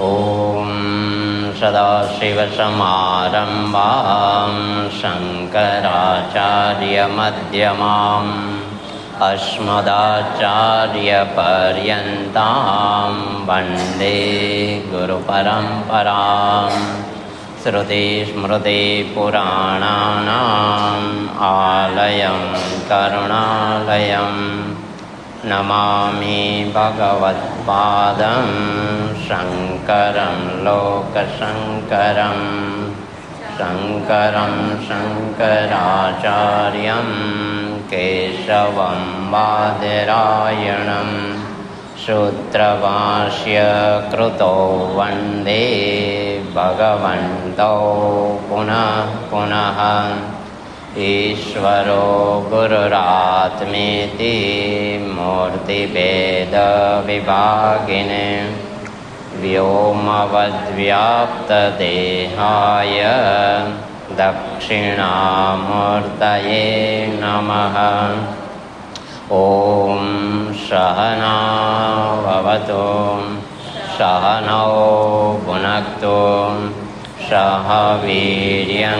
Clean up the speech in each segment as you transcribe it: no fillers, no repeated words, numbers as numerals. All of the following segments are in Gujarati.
ॐ सदाशिवसमारम्भां शङ्कराचार्यमध्यमाम् अस्मदाचार्यपर्यन्तां वन्दे गुरुपरम्पराम्। श्रुतिस्मृतिपुराणानाम् आलयं करुणालयं नमामि भगवत्पादं शङ्करं लोकशङ्करं। शङ्करं शङ्कराचार्यं केशवं बादरायणं सूत्रभाष्य कृतो वन्दे भगवन्तौ पुनः पुनः। ईश्वरो गुरुरात्मेति मूर्तिभेदविभागिने व्योमवद्व्याप्तदेहाय दक्षिणामूर्तये नमः। ॐ सहना भवतु सहनौ भुनक्तु सह वीर्यङ्करवावहै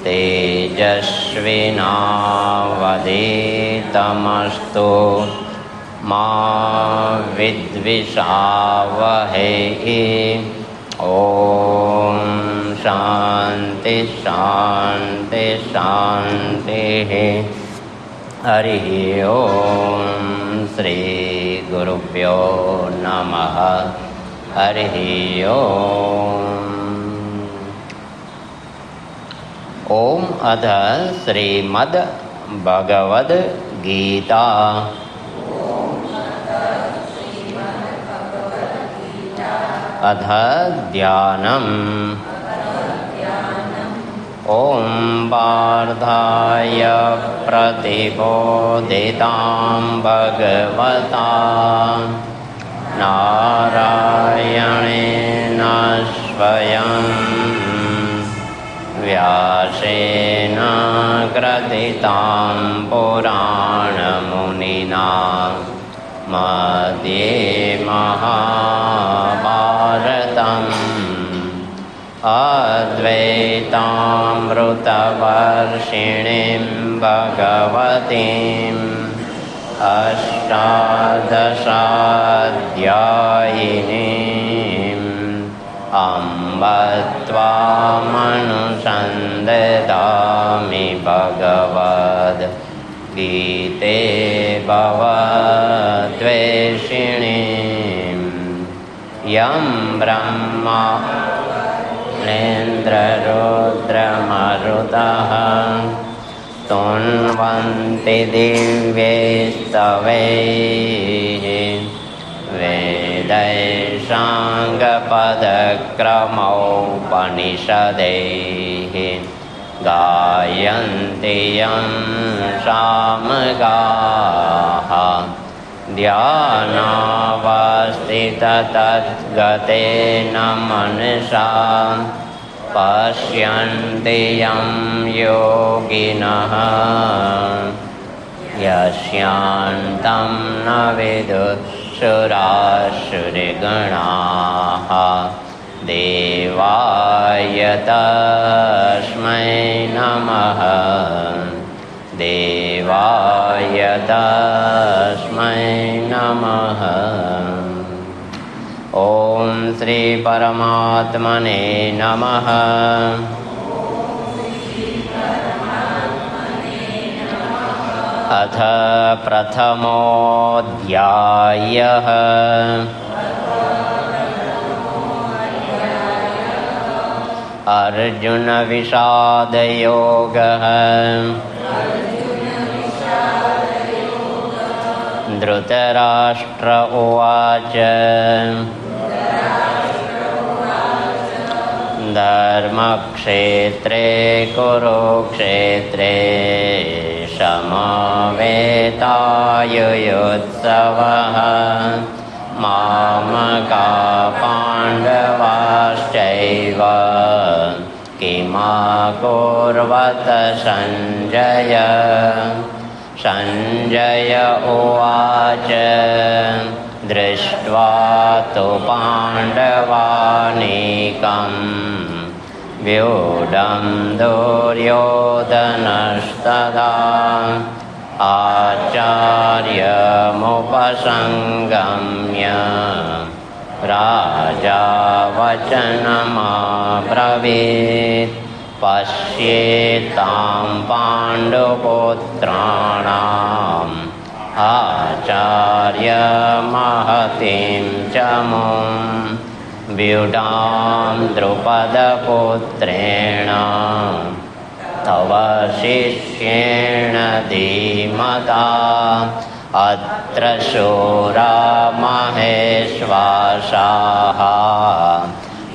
तेजस्विनावधीतमस्तु मा विद्विषावहै। ॐ शान्ति शान्ति शान्तिः। हरिः ॐ श्री गुरुभ्यो नमः। हरिः ॐ अथ श्रीमद् भगवद् गीता अथ ध्यानम्। ॐ पार्थाय प्रतिबोधितां भगवता नारायणेन स्वयं व्यासेन ग्रथितां पुराणमुनिना मध्ये महाभारतम् अद्वैतामृतवर्षिणीं भगवतीम् अष्टादशाध्यायिनीम् अम्ब त्वामनुसन्दधामि भगवद् गीते भवद्वेषिणीम्। यं ब्रह्मा नेन्द्ररुद्रमरुतः स्तुन्वन्ति दिव्यैस्तवैः वेदैशाङ्गपदक्रमौपनिषदैः गायन्ति यं सामगाः ध्यानावस्थिततद्गतेन मनसा पश्यन्ति यं योगिनः यस्यान्तं न विदुःसुरासुरगणाः। देवाय तस्मै नमः देवाय तस्मै नमः। ॐ श्री परमात्मने नमः। अथ प्रथमोऽध्यायः। अर्जुन विषादयोगः। धृतराष्ट्र उवाच धर्मक्षेत्रे कुरुक्षेत्रे समवेतायुयुत्सवः मामका पाण्डवाश्चैव किमकुर्वत सञ्जय। सञ्जय उवाच दृष्ट्वा तो पाण्डवानीकं व्यूढं दुर्योधनस्तदा आचार्यमुपसंगम्य राजा वचनमब्रवीत् पश्येतां पाण्डुपुत्राणाम् आचार्य महतीं च मुं व्यूढां द्रुपदपुत्रेण तव शिष्येण धीमता अत्र शूरा महेश्वासाः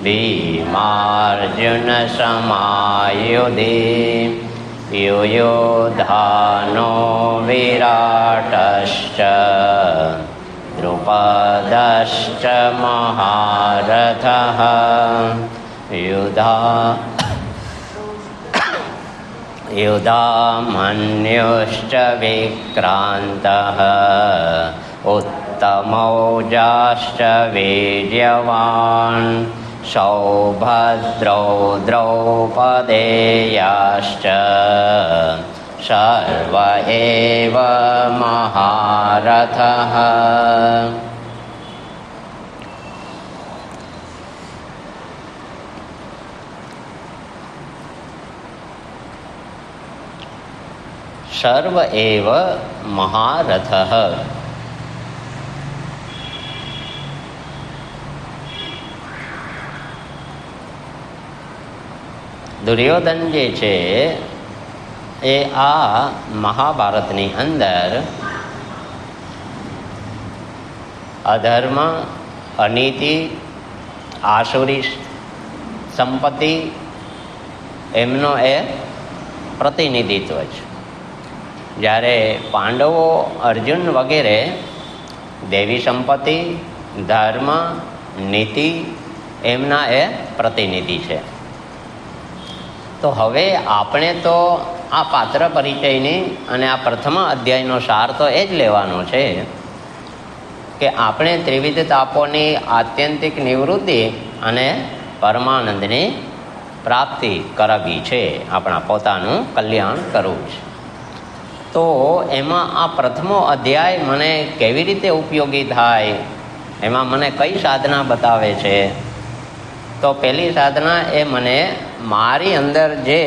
भीमार्जुनसमायुधि युयुधानो विराटश्च द्रुपदश्च महारथः युधामन्युश्च विक्रान्तः उत्तमौजाश्च वीर्यवान् सौभद्रौ द्रौपदेयाश्च सर्व एव महारथः। सर्व एव महारथः। દુર્યોધન જે છે એ આ મહાભારતની અંદર અધર્મ, અનીતિ, આસુરી સંપત્તિ એમનો એ પ્રતિનિધિત્વ છે. જ્યારે પાંડવો, અર્જુન વગેરે દેવી સંપત્તિ, ધર્મ, નીતિ એમના એ પ્રતિનિધિ છે. તો હવે આપણે તો આ પાત્ર પરિચયની અને આ પ્રથમ અધ્યાયનો સાર તો એ જ લેવાનો છે કે આપણે ત્રિવિધ તાપોની આત્યંતિક નિવૃત્તિ અને પરમાનંદની પ્રાપ્તિ કરવી છે, આપણા પોતાનું કલ્યાણ કરવું છે. તો એમાં આ પ્રથમો અધ્યાય મને કેવી રીતે ઉપયોગી થાય, એમાં મને કઈ સાધના બતાવે છે? તો પહેલી સાધના એ મને મારી અંદર જે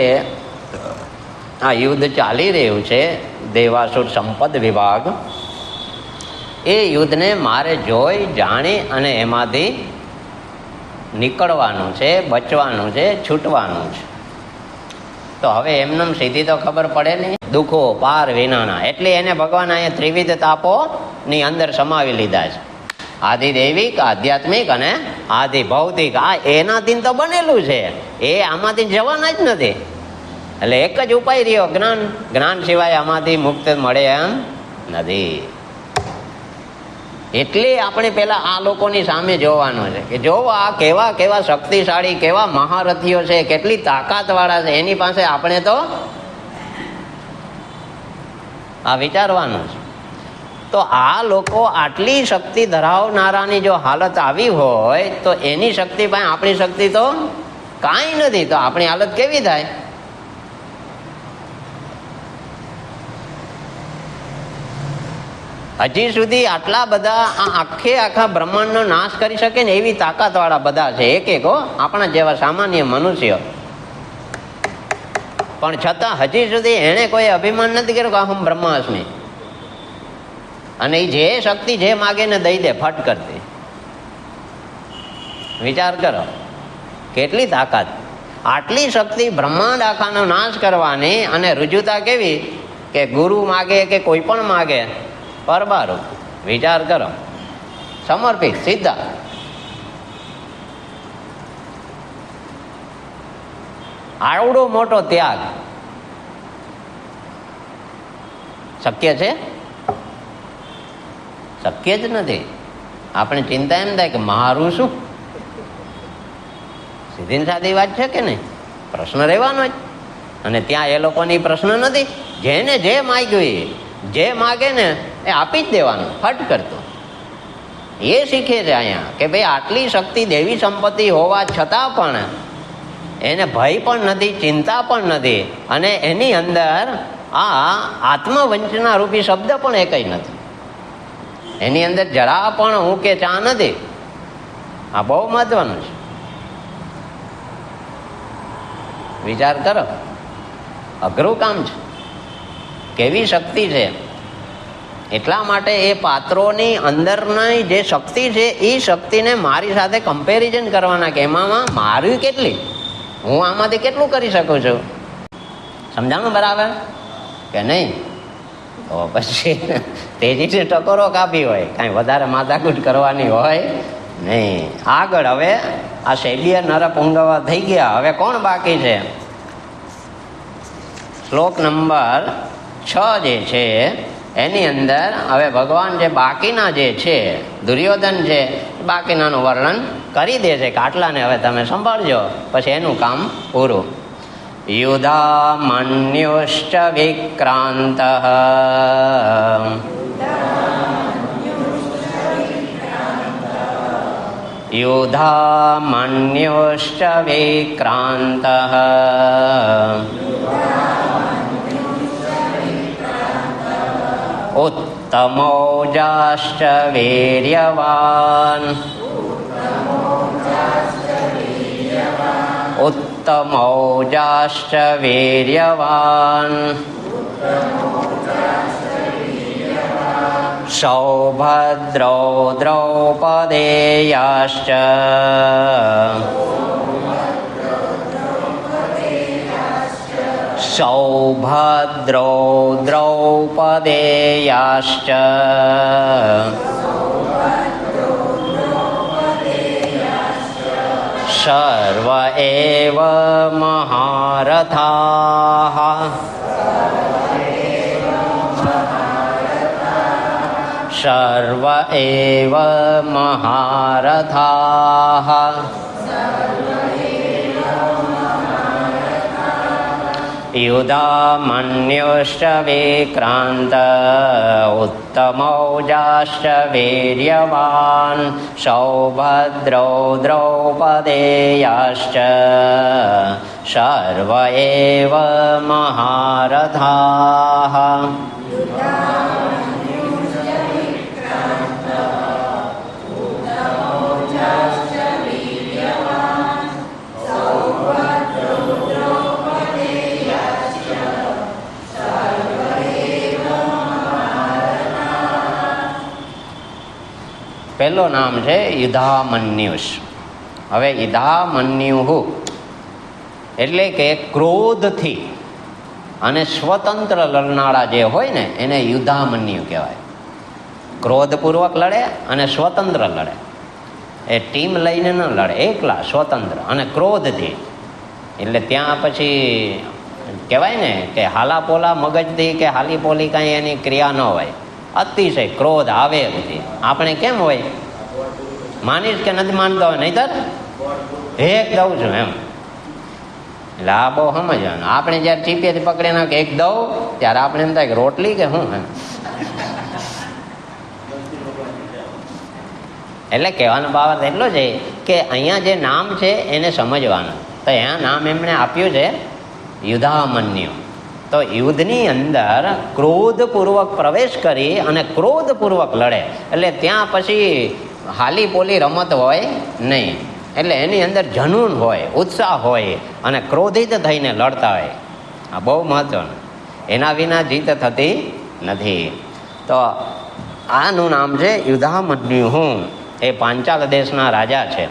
આ યુદ્ધ ચાલી રહ્યું છે, દેવાસુર સંપદ વિભાગ, એ યુદ્ધને મારે જોઈ જાણી અને એમાંથી નીકળવાનું છે, બચવાનું છે, છૂટવાનું છે. તો હવે એમને સીધી તો ખબર પડે નહીં. દુઃખો પાર વિનાના, એટલે એને ભગવાન અહીંયા ત્રિવિધ તાપોની અંદર સમાવી લીધા છે. આદિ દૈવિક, આધ્યાત્મિક અને આદિ ભૌતિક. આ એનાથી તો બનેલું છે, એ આમાંથી જવાના જ નથી. એટલે એક જ ઉપાય રહ્યો, જ્ઞાન. જ્ઞાન સિવાય આમાંથી મુક્ત મળે એમ નથી. એટલે આપણે પેલા આ લોકોની સામે જોવાનું છે કે જો આ કેવા કેવા શક્તિશાળી, કેવા મહારથીઓ છે, કેટલી તાકાત વાળા છે, એની પાસે આપણે તો આ વિચારવાનું છે. તો આ લોકો આટલી શક્તિ ધરાવનારાની જો હાલત આવી હોય તો એની શક્તિ પાસે આપણી શક્તિ તો કાંઈ નથી. તો આપણી હાલત કેવી થાય? હજી સુધી આટલા બધા આ આખા બ્રહ્માંડનો નાશ કરી શકે ને એવી તાકાત વાળા બધા છે, એક આપણા જેવા સામાન્ય મનુષ્ય. પણ છતાં હજી સુધી એને કોઈ અભિમાન નથી કર્યું કે હું બ્રહ્માસ્મિ. અને એ જે શક્તિ જે માગે ને દઈ દે ફટ કરતી. વિચાર કરો કેટલી તાકાત. આટલી શક્તિ બ્રહ્માંડ આખાનો નાશ કરવાની, અને રુજુતા કેવી કે ગુરુ માગે કે કોઈ પણ માગે પરબારું. વિચાર કરો, સમર્પિત સીધા. આવડો મોટો ત્યાગ શક્ય છે? શક્ય જ નથી. આપણે ચિંતા એમ થાય કે મારું શું? સીધી સાદી વાત છે કે નહીં? પ્રશ્ન રહેવાનો જ. અને ત્યાં એ લોકોની પ્રશ્ન નથી. જેને જે માગ્યું, જે માગે ને એ આપી જ દેવાનું ફટ કરતો. એ શીખે છે અહીંયા કે ભાઈ આટલી શક્તિ દેવી સંપત્તિ હોવા છતાં પણ એને ભય પણ નથી, ચિંતા પણ નથી, અને એની અંદર આ આત્મવંચના રૂપી શબ્દ પણ એકય નથી. એની અંદર જરા પણ હું કે ચા નથી. આ બહુ મહત્વનું છે. વિચાર કરો, અઘરું કામ છે. કેવી શક્તિ છે. એટલા માટે એ પાત્રોની અંદરની જે શક્તિ છે એ શક્તિને મારી સાથે કમ્પેરિઝન કરવાના કે એમાં મારી કેટલી, હું આમાંથી કેટલું કરી શકું છું. સમજાણું બરાબર કે નહીં? તો પછી તેજીને ટકોરો કાપી હોય, કાંઈ વધારે માથાકૂટ કરવાની હોય નહીં. આગળ હવે આ શૈલ્ય નરપુંગવ થઈ ગયા. હવે કોણ બાકી છે? શ્લોક નંબર 6 જે છે એની અંદર હવે ભગવાન જે બાકીના જે છે દુર્યોધન છે બાકીનાનું વર્ણન કરી દે છે કે આટલાને હવે તમે સંભાળજો, પછી એનું કામ પૂરું. યુધામન્યુશ્ચ વિક્રાંત યુધામન્યુશ્ચ વિક્રાંત ઉત્તમૌજાશ્ચ વીર્યવાન ઉત્તમૌજાશ્ચ વીર્યવાન સૌભદ્રો દ્રૌપદેયાશ્ચ સૌભદ્રો દ્રૌપદેયાશ્ચ સર્વ એવ મહારથાઃ સર્વ એવ મહારથાઃ યુધામન્યુશ્ચ વિક્રાંત ઉત્તમૌજાશ્ચ વીર્યવાન સૌભદ્રો દ્રૌપદેયાશ્ચ સર્વ એવ મહારથાઃ. પહેલું નામ છે યુધામન્યુષ. હવે યુધામન્યુ એટલે કે ક્રોધથી અને સ્વતંત્ર લડનારા જે હોય ને એને યુધામન્યુ કહેવાય. ક્રોધપૂર્વક લડે અને સ્વતંત્ર લડે. એ ટીમ લઈને ન લડે, એકલા સ્વતંત્ર અને ક્રોધથી. એટલે ત્યાં પછી કહેવાય ને કે હાલાપોલા મગજથી કે હાલીપોલી કાંઈ એની ક્રિયા ન હોય. અતિશય ક્રોધ આવે બધી. આપણે કેમ હોય, માનીશ કે નથી માનતો હોય, નહીં એક દઉં છું એમ. એટલે આ બહુ સમજવાનું. આપણે જયારે ચીપીએથી પકડી નાખે એક દઉં ત્યારે આપણે એમ થાય કે રોટલી કે શું એમ. એટલે કહેવાનો બાબત એટલો છે કે અહીંયા જે નામ છે એને સમજવાનું. તો અહીંયા નામ એમણે આપ્યું છે યુધામન્યુ. તો યુદ્ધની અંદર ક્રોધપૂર્વક પ્રવેશ કરી અને ક્રોધપૂર્વક લડે. એટલે ત્યાં પછી હાલી પોલી રમત હોય નહીં. એટલે એની અંદર જનૂન હોય, ઉત્સાહ હોય અને ક્રોધિત થઈને લડતા હોય. આ બહુ મહત્વનું. એના વિના જીત થતી નથી. તો આનું નામ છે યુધામન્યુ. એ પાંચાલ દેશના રાજા છે.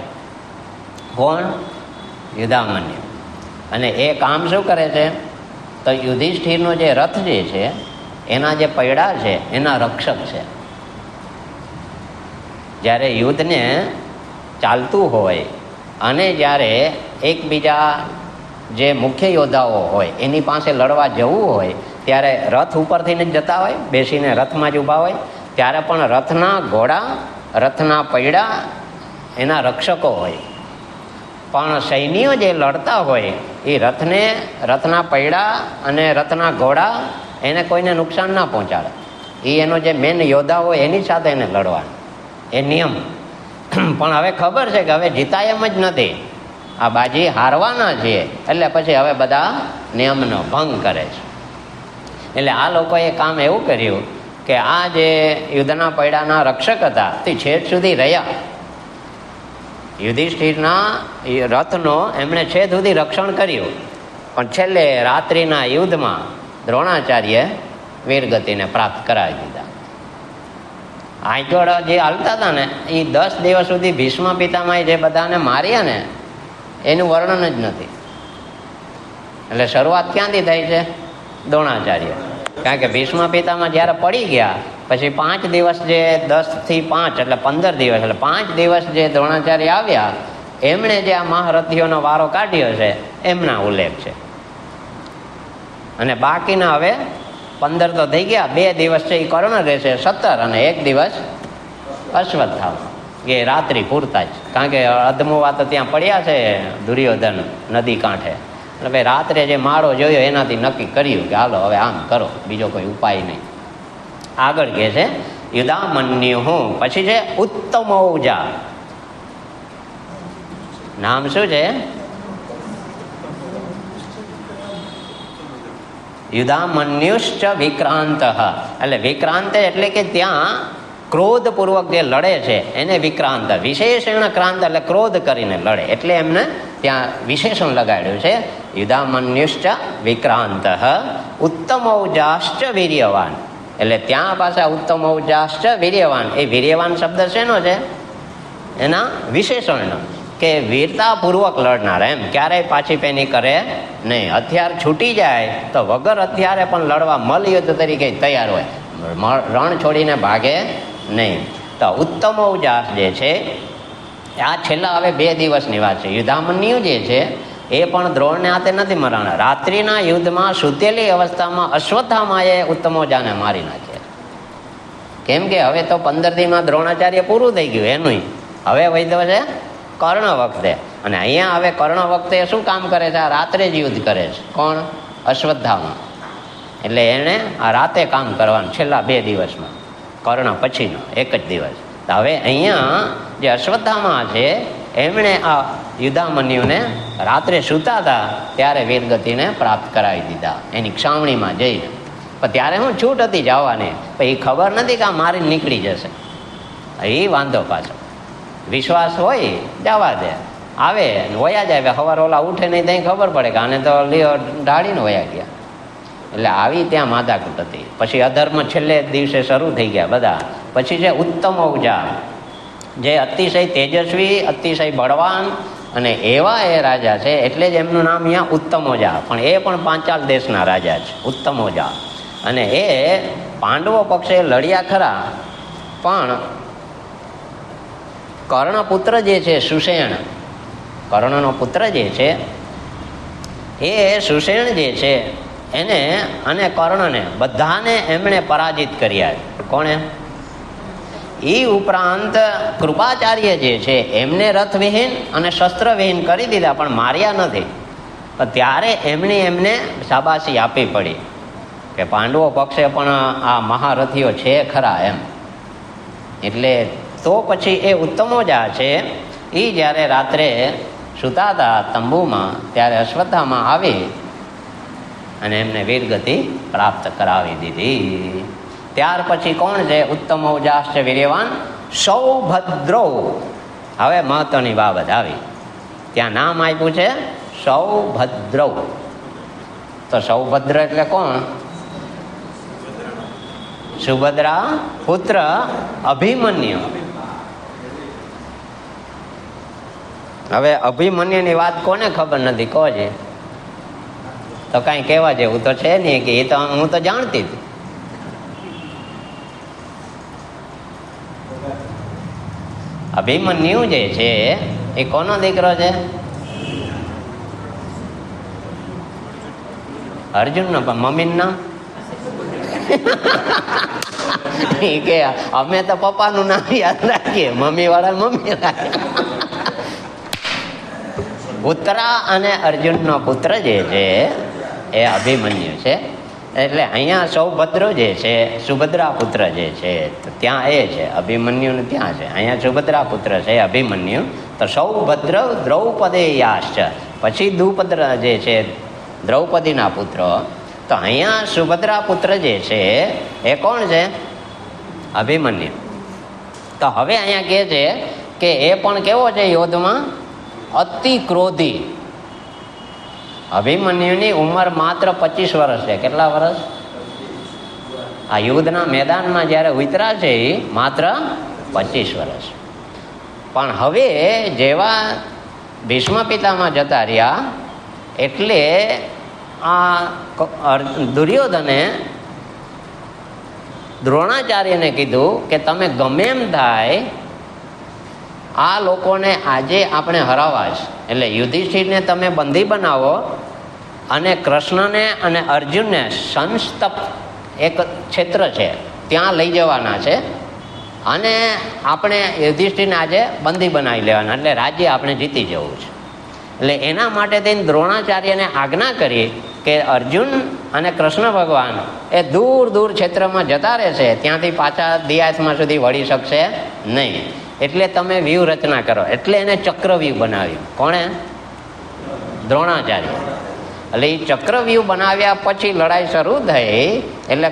કોણ? યુધામન્યુ. અને એ કામ શું કરે છે? તો યુધિષ્ઠિરનો જે રથ જે છે એના જે પૈડા છે એના રક્ષક છે. જ્યારે યુદ્ધને ચાલતું હોય અને જ્યારે એકબીજા જે મુખ્ય યોદ્ધાઓ હોય એની પાસે લડવા જવું હોય ત્યારે રથ ઉપરથી જ જતા હોય, બેસીને રથમાં જ ઊભા હોય. ત્યારે પણ રથના ઘોડા, રથના પૈડા એના રક્ષકો હોય. પણ સૈન્યો જે લડતા હોય એ રથના પૈડા અને રથના ઘોડા એને કોઈને નુકસાન ના પહોંચાડે. એ એનો જે મેન યોદ્ધા હોય એની સાથે એને લડવાનું. એ નિયમ. પણ હવે ખબર છે કે હવે જીતાય એમ જ નથી, આ બાજી હારવાના છીએ, એટલે પછી હવે બધા નિયમનો ભંગ કરે છે. એટલે આ લોકોએ કામ એવું કર્યું કે આ જે યુદ્ધના પૈડાના રક્ષક હતા તે છેદ સુધી રહ્યા. યુધિષ્ઠિરના રથનો એમણે છેદ સુધી રક્ષણ કર્યું, પણ છેલ્લે રાત્રિના યુદ્ધમાં દ્રોણાચાર્ય વીરગતિને પ્રાપ્ત કરાવી દીધા. આગળ જે હાલતા હતા ને એ 10 દિવસ સુધી ભીષ્મ પિતામહે જે બધાને માર્યા ને એનું વર્ણન જ નથી. એટલે શરૂઆત ક્યાંથી થઈ છે? દ્રોણાચાર્ય. કારણ કે ભીષ્મ પિતામહ જ્યારે પડી ગયા પછી 5 દિવસ, જે 10 થી 5 એટલે 15 દિવસ, એટલે 5 દિવસ જે દ્રોણાચાર્ય આવ્યા એમણે જે આ મહારથીઓનો વારો કાઢ્યો છે એમના ઉલ્લેખ છે. અને બાકીના હવે 15 તો થઈ ગયા, 2 દિવસ છે એ કર્ણ રહેશે 17, અને 1 દિવસ અશ્વત્થામા, એ રાત્રિ પૂરતા જ. કારણ કે અધમુવા તો ત્યાં પડ્યા છે દુર્યોધન નદી કાંઠે, એટલે ભાઈ રાત્રે જે માળો જોયો એનાથી નક્કી કર્યું કે હાલો હવે આમ કરો, બીજો કોઈ ઉપાય નહીં. આગળ કહે છે યુધામન્યુ, પછી છે ઉત્તમૌજા. નામ શું છે? યુધામન્યુશ્ચ વિક્રાંત. એટલે વિક્રાંત એટલે કે ત્યાં ક્રોધપૂર્વક જે લડે છે એને વિક્રાંત, વિશેષણ ક્રાંત એટલે ક્રોધ કરીને લડે, એટલે એમને ત્યાં વિશેષણ લગાડ્યું છે યુધામન્યુશ્ચ વિક્રાંત ઉત્તમૌજાશ્ચ વીર્યવાન. એટલે ત્યાં પાછા ઉત્તમૌજાશ્ચ વીર્યવાન, એ વીર્યવાન શબ્દ શેનો છે? એના વિશેષણનો, કે વીરતાપૂર્વક લડનાર, એમ ક્યારેય પાછી પેની કરે નહીં. હથિયાર છૂટી જાય તો વગર હથિયારે પણ લડવા મલયુદ્ધ તરીકે તૈયાર હોય, રણ છોડીને ભાગે નહીં. તો ઉત્તમૌજાસ જે છે આ છેલ્લા હવે 2 દિવસની વાત છે. યુધામન્યુ જે છે એ પણ દ્રોણને હાથે નથી મરાણા. રાત્રિના યુદ્ધમાં સૂતેલી અવસ્થામાં અશ્વત્થામાએ ઉત્તમૌજાને મારી નાખ્યા. કેમ કે હવે તો 15 દીમાં દ્રોણાચાર્ય પૂરું થઈ ગયું એનું, હવે વૈધવ છે કર્ણ વખતે. અને અહીંયા હવે કર્ણ વખતે શું કામ કરે છે? આ રાત્રે જ યુદ્ધ કરે છે. કોણ? અશ્વત્થામા. એટલે એણે આ રાતે કામ કરવાનું છેલ્લા 2 દિવસમાં, કર્ણ પછીનો 1 જ દિવસ. તો હવે અહીંયા જે અશ્વત્થામા છે એમણે આ યુધામન્યુને રાત્રે સૂતા હતા ત્યારે વીરગતિને પ્રાપ્ત કરાવી દીધા એની ક્ષાવણીમાં જઈને. પણ ત્યારે હું છૂટ હતી જવાની, પણ એ ખબર નથી કે આ મારી નીકળી જશે. એ વાંધો પાછો. વિશ્વાસ હોય જવા દે, આવે વયા જાય, સવાર ઓલા ઉઠે નહીં ત્યાં ખબર પડે કે આને તો લ્યો ઢાળીને વયા ગયા. એટલે આવી ત્યાં માથાકૂટ હતી. પછી અધર્મ છેલ્લે દિવસે શરૂ થઈ ગયા બધા. પછી છે ઉત્તમૌજા, જે અતિશય તેજસ્વી, અતિશય બળવાન અને એવા એ રાજા છે, એટલે જ એમનું નામ અહીંયા ઉત્તમૌજા. પણ એ પણ પાંચાલ દેશના રાજા છે ઉત્તમૌજા. અને એ પાંડવો પક્ષે લડ્યા ખરા, પણ કર્ણપુત્ર જે છે સુષેણ, કર્ણનો પુત્ર જે છે એ સુષેણ જે છે એને અને કર્ણને બધાને એમણે પરાજિત કર્યા. કોણે? એ ઉપરાંત કૃપાચાર્ય જે છે એમને રથવિહીન અને શસ્ત્રવિહીન કરી દીધા, પણ માર્યા નથી. પણ ત્યારે એમને શાબાશી આપવી પડી કે પાંડવો પક્ષે પણ આ મહારથીઓ છે ખરા એમ. એટલે તો પછી એ ઉત્તમૌજા છે એ જ્યારે રાત્રે સૂતા હતા તંબુમાં ત્યારે અશ્વત્થામાં આવી અને એમને વીરગતિ પ્રાપ્ત કરાવી દીધી. ત્યાર પછી કોણ છે? ઉત્તમૌજાશ્ચ વીર્યવાન સૌભદ્રો. હવે મહત્વની બાબત આવી, ત્યાં નામ આપ્યું છે સૌભદ્રો. તો સૌભદ્ર એટલે કોણ? સુભદ્રા પુત્ર અભિમન્યુ. હવે અભિમન્યુની વાત કોને ખબર નથી? કહો છે તો કાંઈ કહેવા જેવું તો છે નહીં કે એ તો હું તો જાણતી હતી. અભિમન્યુ જે છે એ કોનો દીકરો છે? અર્જુનનો. પણ મમ્મીનું નામ કે અમે તો પપ્પાનું નામ યાદ રાખીએ, મમ્મી વાળા મમ્મી રાખીએ. ઉત્તરા અને અર્જુનનો પુત્ર જે છે એ અભિમન્યુ છે. એટલે અહીંયા સૌભદ્ર જે છે, સુભદ્રા પુત્ર જે છે, તો ત્યાં એ છે અભિમન્યુને ત્યાં છે. અહીંયા સુભદ્રા પુત્ર છે અભિમન્યુ. તો સૌભદ્ર દ્રૌપદેયાશ્ચ, પછી દ્રુપદ્ર જે છે દ્રૌપદીના પુત્ર. તો અહીંયા સુભદ્રા પુત્ર જે છે એ કોણ છે? અભિમન્યુ. તો હવે અહીંયા કહે છે કે એ પણ કેવો છે યુદ્ધમાં? અતિ ક્રોધી. અભિમન્યુની ઉંમર માત્ર 25 વર્ષ છે. કેટલા વર્ષ? આ યુદ્ધના મેદાનમાં જ્યારે ઉતરા છે એ માત્ર 25 વર્ષ. પણ હવે જેવા ભીષ્મ પિતામાં જતા રહ્યા એટલે આ દુર્યોધને દ્રોણાચાર્યને કીધું કે તમે ગમે એમ થાય આ લોકોને આજે આપણે હરાવવા છે, એટલે યુધિષ્ઠિરને તમે બંદી બનાવો અને કૃષ્ણને અને અર્જુનને સંસ્તપ એક ક્ષેત્ર છે ત્યાં લઈ જવાના છે અને આપણે યુધિષ્ઠિરને આજે બંદી બનાવી લેવાના, એટલે રાજ્ય આપણે જીતી જવું છે. એટલે એના માટે થઈને દ્રોણાચાર્યને આજ્ઞા કરી કે અર્જુન અને કૃષ્ણ ભગવાન એ દૂર દૂર ક્ષેત્રમાં જતા રહેશે, ત્યાંથી પાછા દિયાસમાં સુધી વળી શકશે નહીં. એટલે તમે વ્યૂહ રચના કરો. એટલે એને ચક્રવ્યૂહ બનાવ્યું. કોણે? દ્રોણાચાર્ય. એટલે એ ચક્રવ્યૂહ બનાવ્યા પછી લડાઈ શરૂ થઈ. એટલે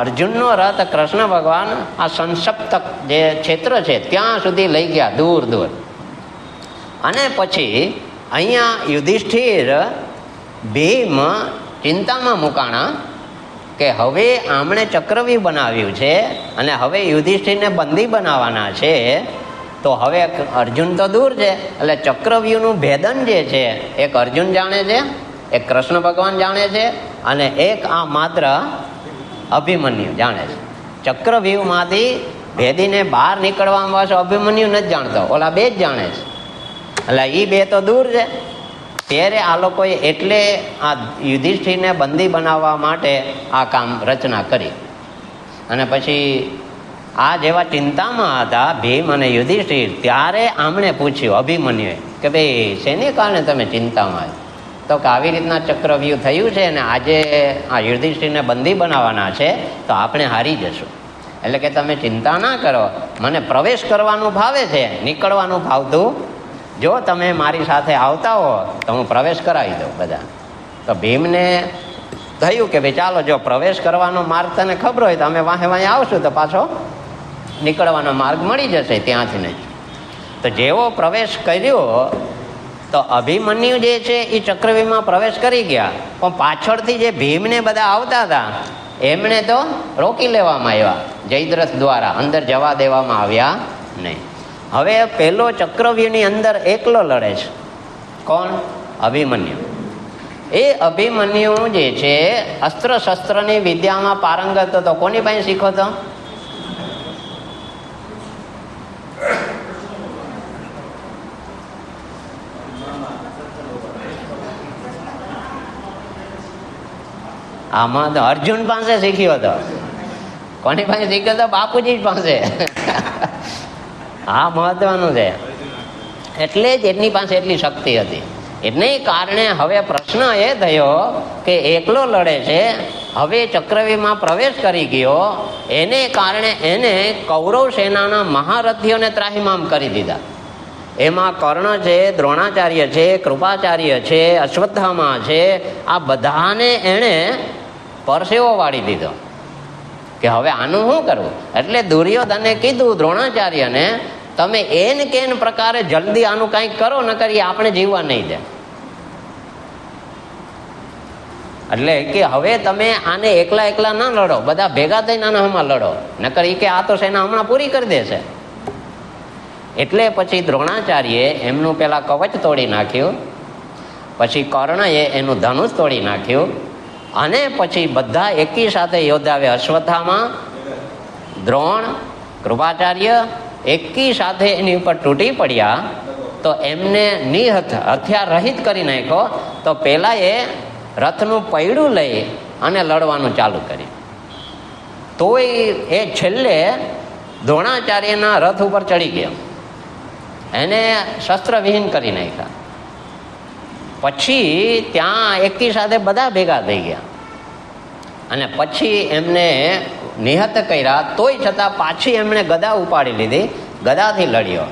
અર્જુનનો રથ કૃષ્ણ ભગવાન આ સંસપ્તક જે ક્ષેત્ર છે ત્યાં સુધી લઈ ગયા, દૂર દૂર. અને પછી અહીંયા યુધિષ્ઠિર ભીમ ચિંતામાં મુકાણા કે હવે આમણે ચક્રવ્યૂહ બનાવ્યું છે અને હવે યુધિષ્ઠિરને બંદી બનાવવાના છે. તો હવે અર્જુન તો દૂર છે, એટલે ચક્રવ્યૂહનું ભેદન જે છે એક અર્જુન જાણે છે, એક કૃષ્ણ ભગવાન જાણે છે અને એક આ માત્ર અભિમન્યુ જાણે છે. ચક્રવ્યૂહમાંથી ભેદીને બહાર નીકળવામાં પાછો અભિમન્યુ નથી જાણતો, ઓલા બે જ જાણે છે. એટલે એ બે તો દૂર છે. ત્યારે આ લોકોએ એટલે આ યુધિષ્ઠિરને બંદી બનાવવા માટે આ કામ રચના કરી. અને પછી આ જેવા ચિંતામાં હતા ભીમ અને યુધિષ્ઠિર, ત્યારે આમણે પૂછ્યું અભિમન્યુએ કે ભાઈ શેને કારણે તમે ચિંતામાં? તો કે આવી રીતના ચક્રવ્યૂહ થયું છે અને આજે આ યુધિષ્ઠિરને બંદી બનાવવાના છે તો આપણે હારી જશું. એટલે કે તમે ચિંતા ના કરો, મને પ્રવેશ કરવાનું ભાવે છે, નીકળવાનું ભાવતું. જો તમે મારી સાથે આવતા હો તો હું પ્રવેશ કરાવી દઉં બધા. તો ભીમને થયું કે ભાઈ ચાલો, જો પ્રવેશ કરવાનો માર્ગ તને ખબર હોય તો અમે વાહે વાહે આવશું તો પાછો નીકળવાનો માર્ગ મળી જશે ત્યાંથી નહીં. તો જેવો પ્રવેશ કર્યો તો અભિમન્યુ જે છે એ ચક્રવ્યૂહમાં પ્રવેશ કરી ગયા, પણ પાછળથી જે ભીમને બધા આવતા હતા એમણે તો રોકી લેવામાં આવ્યા જયદ્રથ દ્વારા, અંદર જવા દેવામાં આવ્યા નહીં. હવે પેલો ચક્રવ્યૂહની અંદર એકલો લડે છે. કોણ? અભિમન્યુ. એ અભિમન્યુ જે છે અસ્ત્ર શસ્ત્રની વિદ્યામાં પારંગત હતો. કોની પાસે શીખો તો? આમાં તો અર્જુન પાસે શીખ્યો હતો. કોની પાસે શીખ્યો હતો? બાપુજી પાસે. આ મહત્વનું છે. એટલે જ એમની પાસે એટલી શક્તિ હતી. એને કારણે હવે પ્રશ્ન એ થયો કે એકલો લડે છે, હવે ચક્રવ્યૂહમાં પ્રવેશ કરી ગયો, એને કારણે એને કૌરવ સેનાના મહારથીઓને ત્રાહિમામ કરી દીધા. એમાં કર્ણ છે, દ્રોણાચાર્ય છે, કૃપાચાર્ય છે, અશ્વત્થામા છે, આ બધાને એણે પરસેવો વાળી દીધો કે હવે આનું શું કરવું. એટલે દુર્યોધને કીધું દ્રોણાચાર્યને, તમે એન કેન પ્રકારે જલ્દી આનું કંઈક કરો, ન કરીએ આપણે જીવવા નહીં દે. એટલે કે હવે તમે આને એકલા એકલા ના લડો, બધા ભેગા થઈને આના હમણાં લડો, નકર કે આ તો સેના હમણાં પૂરી કરી દેશે. એટલે પછી દ્રોણાચાર્યએ એમનું પેલા કવચ તોડી નાખ્યું, પછી કર્ણએ એનું ધનુષ તોડી નાખ્યું, અને પછી બધા એકી સાથે યોદ્ધાવે અશ્વત્થામા, દ્રોણ, કૃપાચાર્ય એકી સાથે એની ઉપર તૂટી પડ્યા. તો એમને હથિયાર રહિત કરી નાખ્યો. તો પેલા એ રથનું પૈડું લઈ અને લડવાનું ચાલુ કર્યું. તોય એ છેલ્લે દ્રોણાચાર્યના રથ ઉપર ચડી ગયો, એને શસ્ત્રવિહીન કરી નાખ્યા. પછી ત્યાં એકી સાથે બધા ભેગા થઈ ગયા. અને પછી એમને નિહત કર્યા, તોય છતાં પાછી એમણે ગદા ઉપાડી લીધી, ગદાથી લડ્યો.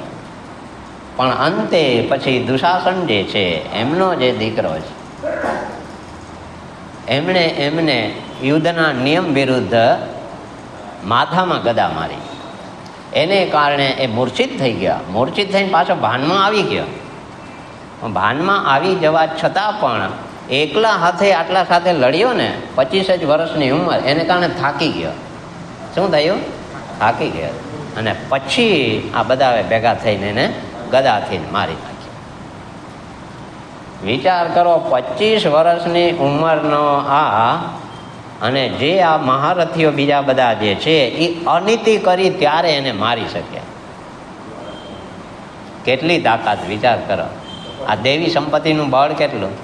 પણ અંતે પછી દુશાસન જે છે એમનો જે દીકરો છે, એમણે એમને યુદ્ધના નિયમ વિરુદ્ધ માથામાં ગદા મારી. એને કારણે એ મૂર્છિત થઈ ગયા. મૂર્છિત થઈને પાછો ભાનમાં આવી ગયો. ભાનમાં આવી જવા છતાં પણ એકલા હાથે આટલા સાથે લડ્યો ને, 25 જ વર્ષની ઉંમર, એને કારણે થાકી ગયો. શું થયું? થાકી ગયો. અને પછી આ બધા ભેગા થઈને એને ગદાથી મારી નાખ્યો. વિચાર કરો, 25 વર્ષની ઉંમરનો આ, અને જે આ મહારથીઓ બીજા બધા જે છે એ અનીતિ કરી ત્યારે એને મારી શકે. કેટલી તાકાત! વિચાર કરો. આ દેવી સંપત્તિનું બળ કેટલું,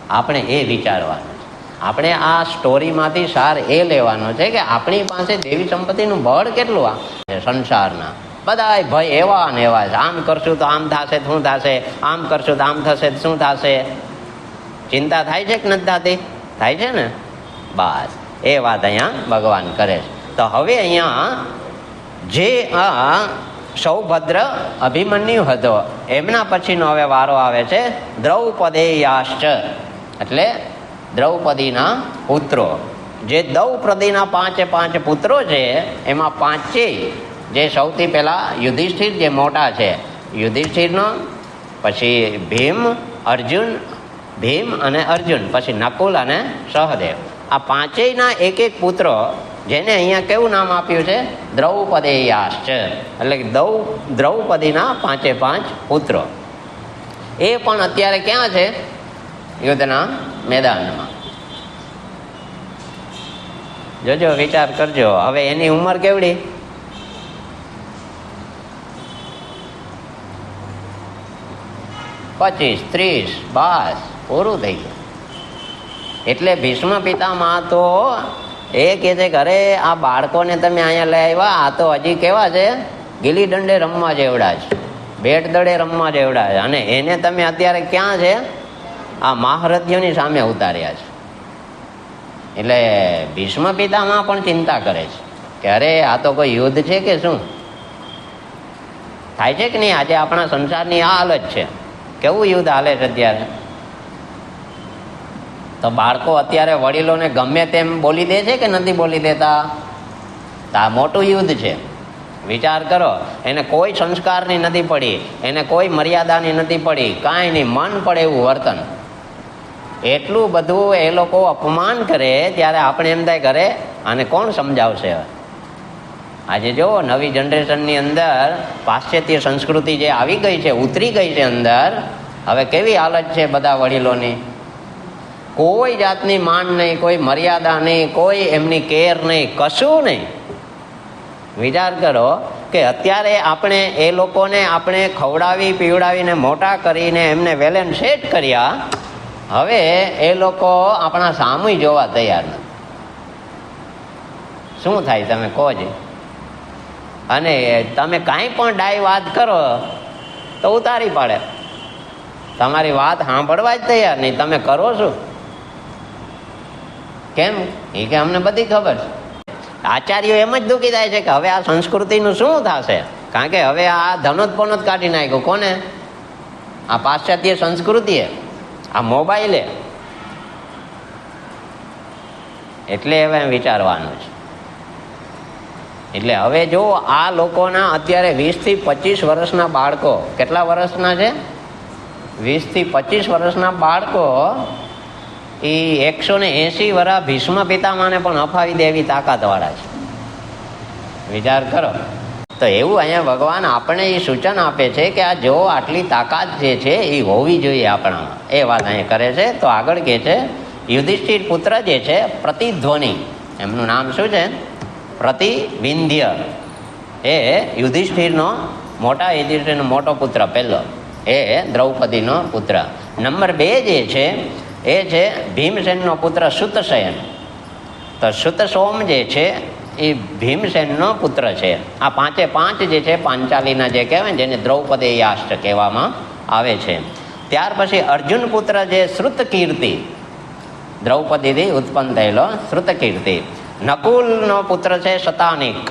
આપણે એ વિચારવાનું છે. આપણે આ સ્ટોરીમાંથી સાર એ લેવાનો છે કે આપણી પાસે દેવી સંપત્તિનું બળ કેટલું. આ સંસારના બધા ભય એવા ને એવા છે. આમ કરશું તો આમ થશે, શું થશે, આમ કરશું તો આમ થશે, શું થશે. ચિંતા થાય છે કે નથી થતી? થાય છે ને. બસ એ વાત અહીંયા ભગવાન કરે છે. તો હવે અહીંયા જે આ સૌભદ્ર અભિમન્યુ હતો, એમના પછીનો હવે વારો આવે છે દ્રૌપદેયાશ્ચ, એટલે દ્રૌપદીના પુત્રો. જે દ્રૌપદીના 5 પુત્રો છે, એમાં 5 જે સૌથી પહેલા યુધિષ્ઠિર જે મોટા છે, યુધિષ્ઠિરનો, પછી ભીમ અને અર્જુન, પછી નકુલ અને સહદેવ. આ 5ના એક પુત્રો, જેને અહીંયા કેવું નામ આપ્યું છે? દ્રૌપદેયાશ્ચ, એટલે કે દ્રૌપદીના 5 પુત્રો. એ પણ અત્યારે ક્યાં છે? યુદ્ધના મેદાનમાં. જોજો, વિચાર કરજો. હવે એની ઉંમર કેવડી? 25, 30, બસ પૂરું થઈ ગયું. એટલે ભીષ્મ પિતામહ તો એ કહે છે કે અરે આ બાળકોને તમે અહીંયા લઈ આવ્યા, આ તો હજી કેવા છે? ગીલી દંડે રમવા જેવડા છે, બેટ દડે રમવા જેવડા છે, અને એને તમે અત્યારે ક્યાં છે? આ મહારથીઓની સામે ઉતાર્યા છે. એટલે ભીષ્મ પિતામહ પણ ચિંતા કરે છે કે અરે આ તો કોઈ યુદ્ધ છે કે શું? થાય છે કે નહીં? આજે આપણા સંસારની આ હાલત છે. કેવું યુદ્ધ હાલે છે અત્યારે? તો બાળકો અત્યારે વડીલોને ગમે તેમ બોલી દે છે કે નથી બોલી દેતા? આ મોટું યુદ્ધ છે. વિચાર કરો, એને કોઈ સંસ્કારની નથી પડી, એને કોઈ મર્યાદાની નથી પડી, કાંઈ નહીં, મન પડે એવું વર્તન. એટલું બધું એ લોકો અપમાન કરે, ત્યારે આપણે એમ થાય કરે આને કોણ સમજાવશે? આજે જો નવી જનરેશનની અંદર પાશ્ચાત્ય સંસ્કૃતિ જે આવી ગઈ છે, ઉતરી ગઈ છે અંદર, હવે કેવી હાલત છે બધા વડીલોની. કોઈ જાતની માન નહીં, કોઈ મર્યાદા નહીં, કોઈ એમની કેર નહીં, કશું નહીં. વિચાર કરો કે અત્યારે આપણે એ લોકોને આપણે ખવડાવી પીવડાવીને મોટા કરીને એમને વેલ એન્ડ સેટ કર્યા, હવે એ લોકો આપણા સામું જોવા તૈયાર નથી. શું થાય તમે કહો જ? અને તમે કાંઈ પણ ડાય વાત કરો તો ઉતારી પાડે. તમારી વાત સાંભળવા જ તૈયાર નહીં. તમે કરો શું? કેમ? એ કે અમને બધી ખબર છે. આચાર્યો એમ જ દુઃખી થાય છે કે હવે આ સંસ્કૃતિનું શું થશે? કારણ કે હવે આ ધનોત્પન્ન કાઢી નાખ્યું. કોને? આ પાશ્ચાત્ય સંસ્કૃતિએ, આ મોબાઈલે. એટલે હવે વિચારવાનું છે. એટલે હવે જો આ લોકોના અત્યારે 20 થી 25 વર્ષના બાળકો, કેટલા વર્ષના છે? 20 થી 25 વર્ષના બાળકો એ 180 વર્ષ ભીષ્મ પિતામહને પણ અફાવી દે એવી તાકાતવાળા છે. વિચાર કરો. તો એવું અહીંયા ભગવાન આપણે એ સૂચન આપે છે કે આ જો આટલી તાકાત જે છે એ હોવી જોઈએ આપણામાં, એ વાત અહીંયા કરે છે. તો આગળ કહે છે યુધિષ્ઠિર પુત્ર જે છે પ્રતિધ્વનિ, એમનું નામ શું છે? પ્રતિવિંધ્ય. એ યુધિષ્ઠિરનો મોટો પુત્ર પહેલો, એ દ્રૌપદીનો પુત્ર. નંબર 2 જે છે એ છે ભીમસેનનો પુત્ર સુતસેન. તો સુતસોમ જે છે એ ભીમસેનનો પુત્ર છે. આ 5 જે છે પાંચાલીના જે કહેવાય, જેને દ્રૌપદેયાશ્ચ કહેવામાં આવે છે. ત્યાર પછી અર્જુન પુત્ર જે શ્રુતકીર્તિ, દ્રૌપદીથી ઉત્પન્ન થયેલો શ્રુતકીર્તિ. નકુલનો પુત્ર છે શતાનિક,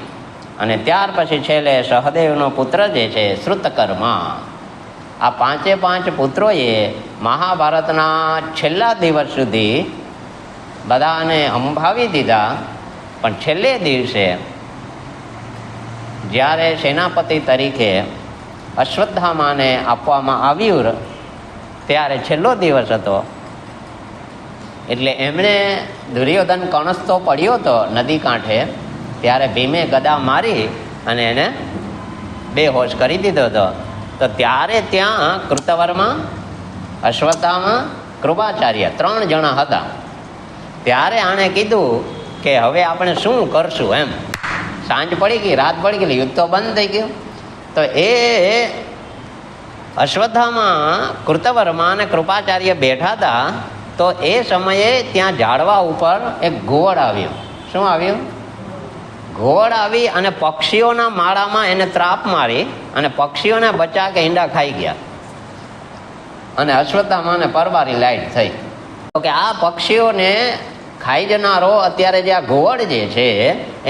અને ત્યાર પછી છેલ્લે સહદેવનો પુત્ર જે છે શ્રુતકર્મા. આ પાંચે પાંચ પુત્રોએ મહાભારતના છેલ્લા દિવસ સુધી બધાને અંભાવી દીધા. પણ છેલ્લે દિવસે જ્યારે સેનાપતિ તરીકે અશ્વત્થામાને આપવામાં આવ્યું, ત્યારે છેલ્લો દિવસ હતો. એટલે એમણે દુર્યોધન કણસતો પડ્યો હતો નદી કાંઠે, ત્યારે ભીમે ગદા મારી અને એને બેહોશ કરી દીધો હતો. તો ત્યારે ત્યાં કૃતવર્મા, અશ્વત્થામા, કૃપાચાર્ય 3 જણા હતા. ત્યારે આણે કીધું કે હવે આપણે શું કરશું એમ. સાંજ પડી ગઈ, રાત પડી ગઈ, યુદ્ધ તો બંધ થઈ ગયું. તો એ અશ્વત્થામા, કૃતવર્મા અને કૃપાચાર્ય બેઠા હતા. તો એ સમયે ત્યાં ઝાડવા ઉપર એક ઘુવડ આવ્યું. શું આવ્યું? ઘુવડ આવી અને પક્ષીઓના માળામાં એને ત્રાપ મારી અને પક્ષીઓના બચ્ચા કે ઈંડા ખાઈ ગયા. અને અશ્વત્થામાને પરબારી લાઈટ થઈ. તો કે આ પક્ષીઓને ખાઈ જનારો અત્યારે જે આ ઘુવડ જે છે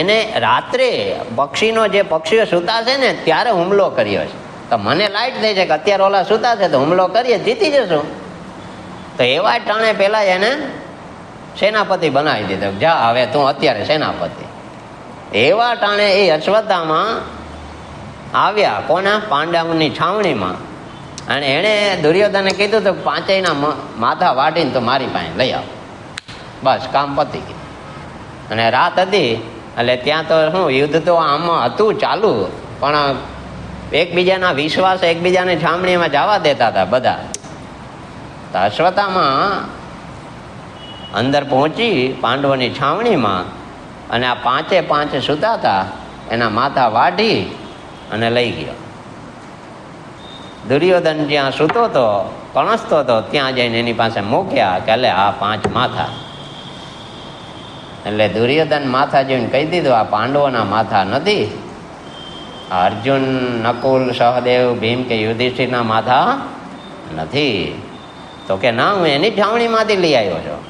એને રાત્રે પક્ષીઓ સૂતા છે ને ત્યારે હુમલો કર્યો છે. તો મને લાઈટ થઈ છે કે અત્યારે ઓલા સૂતા છે તો હુમલો કરીએ, જીતી જશું. તો એવા ટાણે પેલા એને સેનાપતિ બનાવી દીધો. જા હવે તું અત્યારે સેનાપતિ. એવા ટાણે એ અશ્વત્થામાં આવ્યા કોના? પાંડવની છાવણીમાં. અને એણે દુર્યોધને કીધું તો પાંચેયના માથા વાટીને તો મારી પાસે લઈ આવ. બસ કામ પતી ગયું. અને રાત હતી એટલે ત્યાં તો શું યુદ્ધ તો આમાં હતું ચાલુ, પણ એકબીજાના વિશ્વાસ એકબીજાની છામણીમાં જવા દેતા હતા બધા. તો અશ્વત્થામાં અંદર પહોંચી પાંડવોની છાવણીમાં અને આ પાંચે પાંચ સૂતા હતા એના માથા વાઢી અને લઈ ગયો. દુર્યોધન જ્યાં સૂતો હતો, કણસતો હતો, ત્યાં જઈને એની પાસે મૂક્યા કે લે આ 5 માથા. એટલે દુર્યોધન માથા જોઈને કહી દીધું આ પાંડવોના માથા નથી, અર્જુન, નકુલ, સહદેવ, ભીમ કે યુધિષ્ઠિરના માથા નથી. તો કે ના, હું એની છાવણીમાંથી લઈ આવ્યો છું.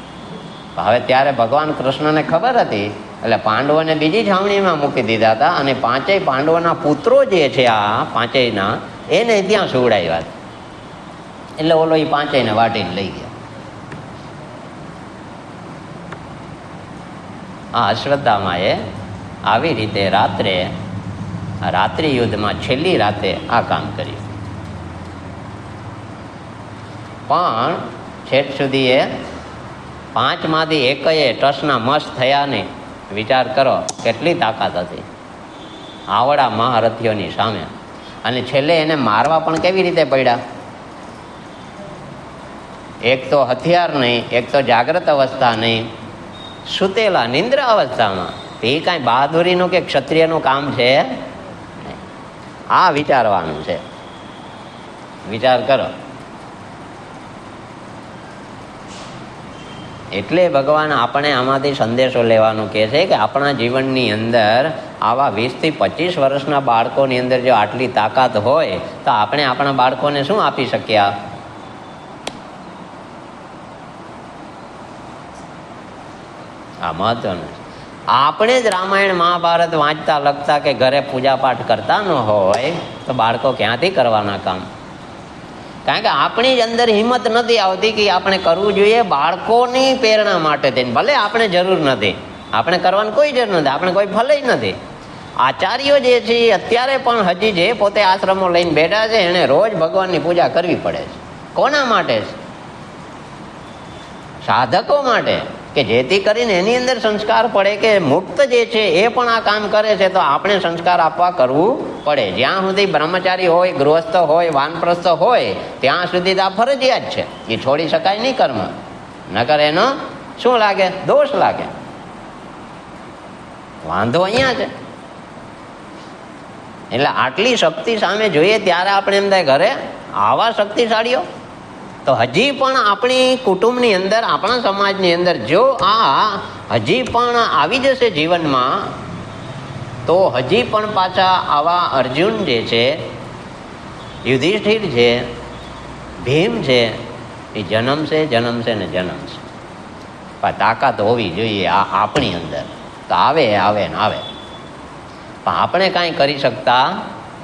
હવે ત્યારે ભગવાન કૃષ્ણને ખબર હતી એટલે પાંડવોને બીજી છાવણીમાં મૂકી દીધા હતા. અને પાંચેય પાંડવોના પુત્રો જે છે આ પાંચેયના એને ત્યાં સુવડાવ્યા. એટલે ઓલો એ પાંચેયને વાટીને લઈ ગયા. આ અશ્વત્થામાએ આવી રીતે રાત્રિ યુદ્ધમાં છેલ્લી રાતે આ કામ કર્યું. પણ છેક સુધી એ 5માંથી એકએ ટસના મસ્ત થયા નહીં. વિચાર કરો કેટલી તાકાત હતી આવડા મહારથીઓની સામે. અને છેલ્લે એને મારવા પણ કેવી રીતે પડ્યા? એક તો હથિયાર નહીં, એક તો જાગ્રત અવસ્થા નહીં, સુતેલા નિંદ્રા અવસ્થામાં. એ કાંઈ બહાદુરીનું કે ક્ષત્રિયનું કામ છે? આ વિચારવાનું છે. વિચાર કરો. એટલે ભગવાન આપણે આમાંથી સંદેશો લેવાનું કહે છે કે આપણા જીવનની અંદર આવા 20 થી 25 વર્ષના બાળકોની અંદર જો આટલી તાકાત હોય તો આપણે આપણા બાળકોને શું આપી શક્યા? આ મહત્વનું છે. આપણે જ રામાયણ મહાભારત વાંચતા લખતા કે ઘરે પૂજાપાઠ કરતા ન હોય તો બાળકો ક્યાંથી કરવાના કામ? કારણ કે આપણી જ અંદર હિંમત નથી આવતી કે આપણે કરવું જોઈએ બાળકોની પ્રેરણા માટે થઈને. ભલે આપણે જરૂર નથી, આપણે કરવાની કોઈ જરૂર નથી, આપણે કોઈ ફલે નથી. આચાર્યો જે છે અત્યારે પણ હજી જે પોતે આશ્રમો લઈને બેઠા છે એને રોજ ભગવાનની પૂજા કરવી પડે છે. કોના માટે છે? સાધકો માટે, કે જેથી કરીને એની અંદર સંસ્કાર પડે કે મુક્ત જે છે એ પણ આ કામ કરે છે તો આપણે સંસ્કાર આપવા કરવું પડે. જ્યાં સુધી બ્રહ્મચારી હોય, ગૃહસ્થ હોય, વાનપ્રસ્થ હોય ત્યાં સુધી તો આ ફરજિયાત છે. એ છોડી શકાય નહીં કર્મ, નકર એનો શું લાગે? દોષ લાગે. વાંધો અહીંયા છે. એટલે આટલી શક્તિ સામે જોઈએ ત્યારે આપણે એમ થાય ઘરે આવા શક્તિશાળીઓ તો હજી પણ આપણી કુટુંબની અંદર, આપણા સમાજની અંદર જો આ હજી પણ આવી જશે જીવનમાં તો હજી પણ પાછા આવા અર્જુન જે છે, યુધિષ્ઠિર છે, ભીમ છે, એ જન્મશે ને જન્મશે. પણ તાકાત હોવી જોઈએ આપણી અંદર. તો આવે ને આવે, પણ આપણે કાંઈ કરી શકતા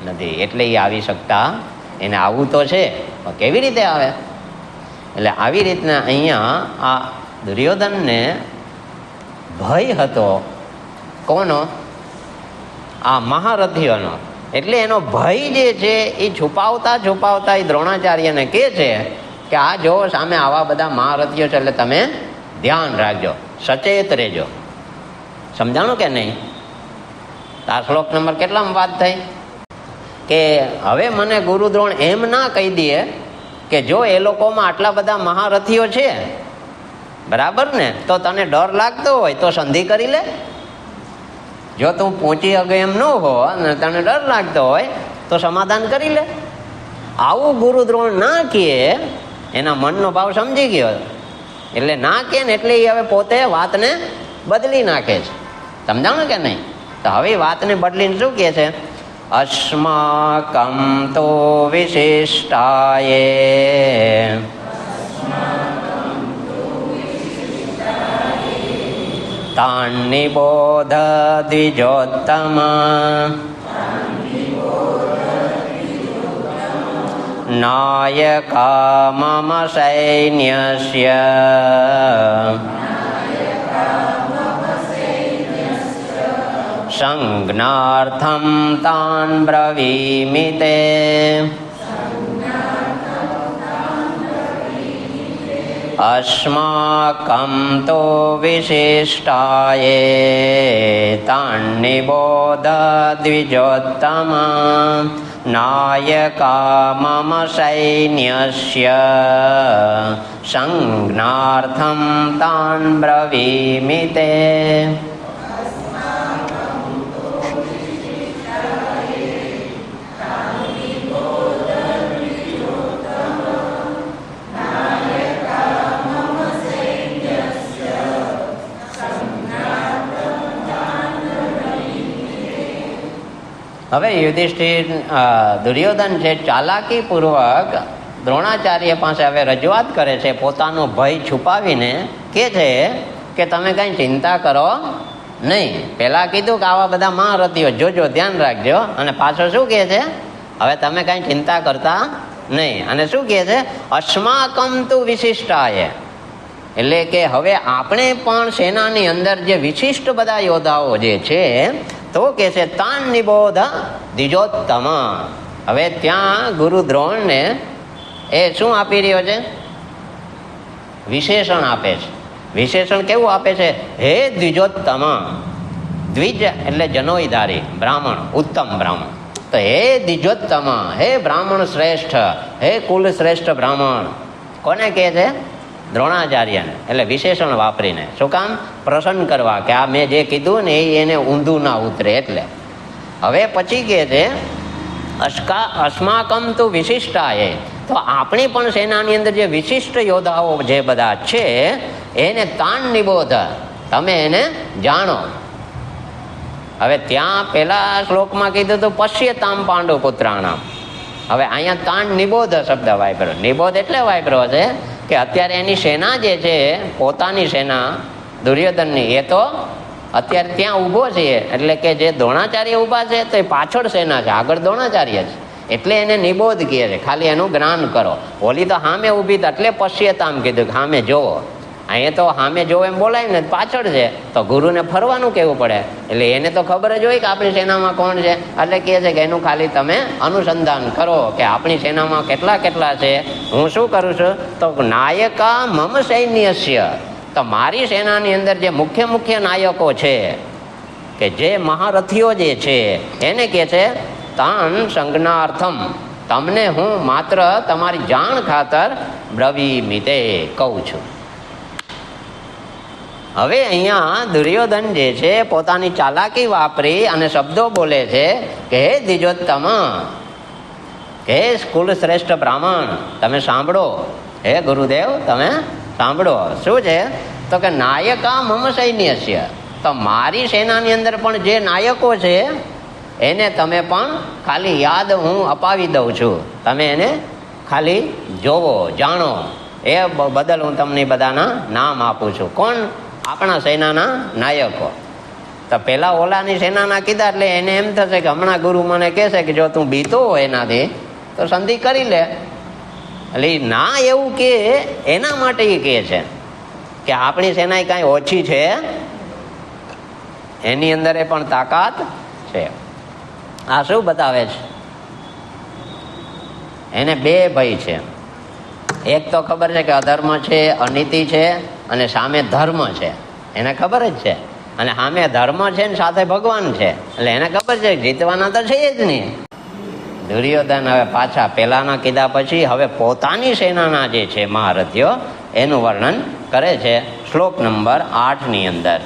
નથી, એટલે એ આવી શકતા. એને આવવું તો છે, પણ કેવી રીતે આવે? એટલે આવી રીતના અહીંયા આ દુર્યોધનને ભય હતો. કોનો? આ મહારથીઓનો. એટલે એનો ભય જે છે એ છુપાવતા એ દ્રોણાચાર્યને કહે છે કે આ જો સામે આવા બધા મહારથીઓ છે, એટલે તમે ધ્યાન રાખજો, સચેત રહેજો. સમજાણું કે નહીં? આ શ્લોક નંબર કેટલામાં વાત થઈ કે હવે મને ગુરુ દ્રોણ એમ ના કહી દે કે જો એ લોકોમાં આટલા બધા મહારથીઓ છે, બરાબર ને, તો તને ડર લાગતો હોય તો સંધિ કરી લે. જો તું પહોંચી શકે એમ ન હો અને તને ડર લાગતો હોય તો સમાધાન કરી લે. આવું ગુરુ દ્રોણ ના કહે, એના મનનો ભાવ સમજી ગયો, એટલે ના કહે ને એટલે એ હવે પોતે વાતને બદલી નાખે છે. સમજાણું કે નહીં? તો હવે વાતને બદલીને શું કહે છે? અસ્માકં તો વિશિષ્ટાયે તાન નિબોધ દ્વિજોત્તમ નાયકા મમ સૈન્યસ્ય સંજ્ઞાર્થં તાન બ્રવીમિ તે. અસ્માકં તો વિશિષ્ટાયે તાન નિબોધ દ્વિજોત્તમ નાયકા મમ સૈન્યસ્ય સંજ્ઞાર્થં તાન બ્રવીમિ તે. હવે યુધિષ્ઠિર દુર્યોધન છે ચાલાકી પૂર્વક દ્રોણાચાર્ય પાસે હવે રજૂઆત કરે છે, પોતાનો ભય છુપાવીને કે છે કે તમે કઈ ચિંતા કરો નહીં. પેલા કીધું કે આવા બધા મહારથીઓ જોજો, ધ્યાન રાખજો, અને પાછો શું કહે છે? હવે તમે કઈ ચિંતા કરતા નહીં. અને શું કહે છે? અસ્માકં તુ વિશિષ્ટાય, એટલે કે હવે આપણે પણ સેનાની અંદર જે વિશિષ્ટ બધા યોદ્ધાઓ જે છે, તો કે છે તાન નિબોધ દ્વિજોત્તમ. હવે ત્યાં ગુરુ દ્રોણને એ શું આપી રહ્યો છે? વિશેષણ આપે છે. વિશેષણ કેવું આપે છે? હે દ્વિજોત્તમ. દ્વિજ એટલે જનોઈધારી બ્રાહ્મણ, ઉત્તમ બ્રાહ્મણ. તો હે દ્વિજોત્તમ, હે બ્રાહ્મણ શ્રેષ્ઠ, હે કુલ શ્રેષ્ઠ બ્રાહ્મણ. કોને કહે છે? દ્રોણાચાર્યને. એટલે વિશેષણ વાપરીને. શું કામ? પ્રસન્ન કરવા કે આ મેં જે કીધું ને એને ઊંધું ના ઉતરે. એટલે હવે પછી કહે છે અસ્માકં તુ વિશિષ્ટાય, તો આપણી પણ સેનાની અંદર જે વિશિષ્ટ યોદ્ધાઓ જે બધા છે એને તાન નિબોધ, તમે એને જાણો. હવે ત્યાં પેલા શ્લોકમાં કીધું તો પશ્યતામ પાંડુ પુત્રાણામ. હવે અહીંયા તાન નિબોધ શબ્દ વાપર્યો. નિબોધ એટલે વાપર્યો છે કે અત્યારે એની સેના જે છે, પોતાની સેના દુર્યોધનની, એ તો અત્યારે ત્યાં ઊભો છે. એટલે કે જે દ્રોણાચાર્ય ઊભા છે તો એ પાછળ સેના છે, આગળ દ્રોણાચાર્ય છે. એટલે એને નિબોધ કહે છે, ખાલી એનું જ્ઞાન કરો. ઓલી તો સામે ઊભી તો એટલે પશ્યતામ કીધું કે સામે જોવો. અહીંયા તો સામે જોવો એમ બોલાય ને, પાછળ છે તો ગુરુને ફરવાનું કહેવું પડે. એટલે એને તો ખબર જ હોય કે આપણી સેનામાં કોણ છે. એટલે કહે છે કે એનું ખાલી તમે અનુસંધાન કરો કે આપણી સેનામાં કેટલા કેટલા છે. હું શું કરું છું? તો નાયકા મમ સૈન્યસ્ય, તો મારી સેનાની અંદર જે મુખ્ય મુખ્ય નાયકો છે, કે જે મહારથીઓ જે છે, એને કહે છે તાન સંજ્ઞાર્થમ, તમને હું માત્ર તમારી જાણ ખાતર બ્રવીમિ તે કહું છું. હવે અહીંયા દુર્યોધન જે છે પોતાની ચાલાકી વાપરી અને શબ્દો બોલે છે કે હે દ્વિજોત્તમ, હે કુલ શ્રેષ્ઠ બ્રાહ્મણ, તમે સાંભળો. હે ગુરુદેવ, તમે સાંભળો. શું છે? તો કે નાયકા મમ સૈન્યસ્ય, તો મારી સેનાની અંદર પણ જે નાયકો છે એને તમે પણ ખાલી યાદ હું અપાવી દઉં છું. તમે એને ખાલી જોવો, જાણો, એ બદલ હું તમને બધાના નામ આપું છું. કોણ? આપણા સેનાના નાયકો. તો પેલા ઓલાની સેનાના કીધા એટલે એને એમ થશે કે હમણાં ગુરુ મને કહેશે કે જો તું બીતો હોય એનાથી તો સંધિ કરી લે. એટલે ના એવું કે એના માટે એ કહે છે કે આપણી સેના કાંઈ ઓછી છે, એની અંદર એ પણ તાકાત છે. આ શું બતાવે છે? એને બે ભય છે. એક તો ખબર છે કે અધર્મ છે, અનીતિ છે, અને સામે ધર્મ છે, એને ખબર જ છે. અને સામે ધર્મ છે ને સાથે ભગવાન છે, એટલે એને ખબર છે કે જીતવાના તો છે જ નહીં. દુર્યોધન હવે પાછા પેલાના કીધા પછી હવે પોતાની સેનાના જે છે મહારથીઓ એનું વર્ણન કરે છે શ્લોક નંબર 8 ની અંદર.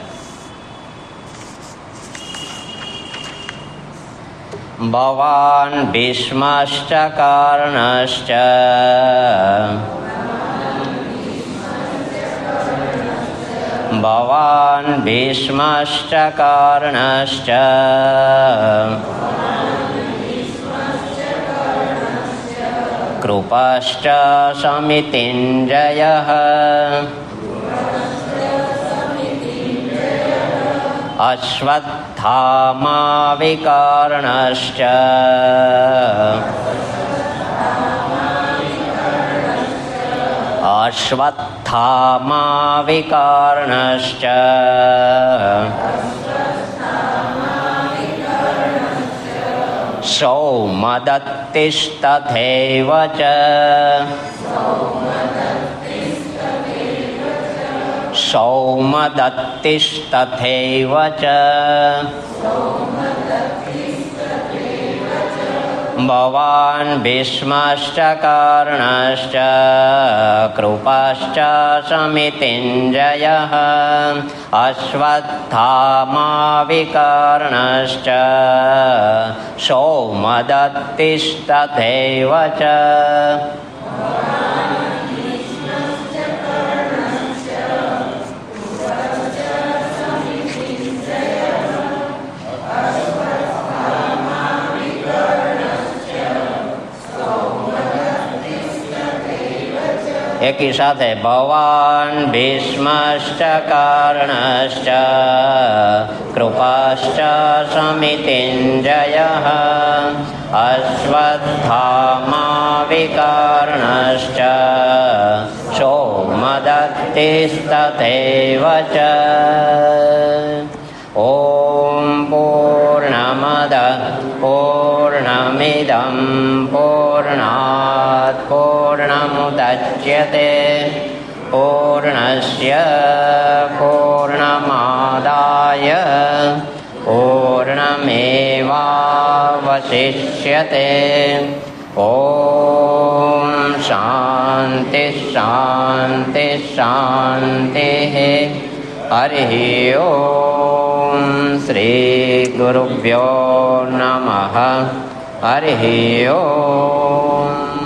ભવાન ભીષ્મશ્ચ કર્ણશ્ચ ભવાન ભીષ્મશ્ચ કર્ણશ્ચ કૃપશ્ચ સમિતિંજયઃ અશ્વત્થામા વિકર્ણશ્ચ અશ્વત્થામા વિકર્ણશ્ચ સૌમદત્તિસ્તથૈવ ચ સૌમદત્તિસ્તથૈવ ચ ભવાન ભીષ્મશ્ચ કર્ણશ્ચ કૃપશ્ચ સમિતિંજયઃ અશ્વત્થામા વિકર્ણશ્ચ સૌમદત્તિસ્તથૈવ ચ. એકી સાથે ભવાન ભીષ્મશ્ચ કર્ણશ્ચ કૃપશ્ચ સમિતિંજયઃ અશ્વત્થામા વિકર્ણશ્ચ સૌમદત્તિસ્તથૈવ ચ. ઓમ પૂર્ણમદ પૂર્ણમિદં પૂર્ણાત પૂર્ણમુદચ્યતે પૂર્ણસ્ય પૂર્ણમાદાય પૂર્ણમેવાવશિષ્યતે. ઓમ શાંતિ શાંતિ શાંતિ. હરિ ઓમ શ્રી ગુરુભ્યો નમઃ. હરિ ઓમ.